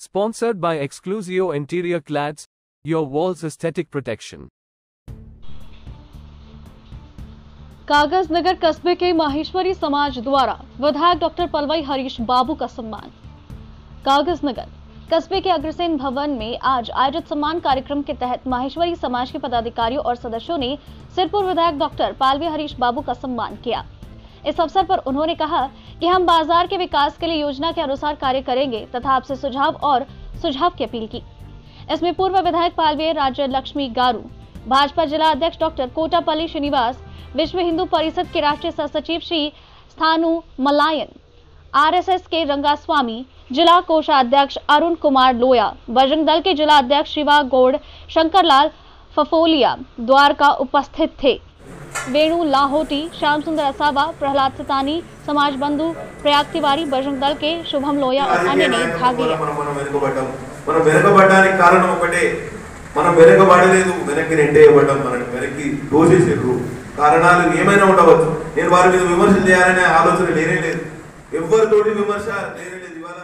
Sponsored by Exclusio Interior Clads, your walls aesthetic protection. कागज नगर कस्बे के माहेश्वरी समाज द्वारा विधायक डॉक्टर पलवई हरीश बाबू का सम्मान। कागज नगर कस्बे के अग्रसेन भवन में आज आयोजित सम्मान कार्यक्रम के तहत माहेश्वरी समाज के पदाधिकारियों और सदस्यों ने सिरपुर विधायक डॉक्टर पलवई हरीश बाबू का सम्मान किया। इस अवसर पर उन्होंने कहा कि हम बाजार के विकास के लिए योजना के अनुसार कार्य करेंगे तथा आपसे सुझाव की अपील की। इसमें पूर्व विधायक पालवे राज्य लक्ष्मी गारू, भाजपा जिला अध्यक्ष डॉक्टर कोटापल्ली श्रीनिवास, विश्व हिंदू परिषद के राष्ट्रीय सह सचिव श्री स्थानु मलायन, आरएसएस के रंगास्वामी, जिला कोषाध्यक्ष अरुण कुमार लोया, बजरंग दल के जिला अध्यक्ष शिवा गौड़, शंकरलाल फफोलिया द्वारका उपस्थित थे। वेणु लाहोटी, श्याम सुंदर असावा, प्रहलाद सतानी, समाज बंधु प्रयाग तिवारी, बजरंग दल के शुभम लोया और अन्य ने भाग लिया। మనం వెనకబడలేదు, వెనక్కి నెట్టే ఇవ్వడం, మనని వెనక్కి దోషించారు. కారణాలు ఏమైనా ఉండవచ్చు. నేను వారి మీద విమర్శలు చేయాలనే ఆలోచన లేనే లేదు. ఎవరితోటి విమర్శ లేనే లేదు. ఇవాళ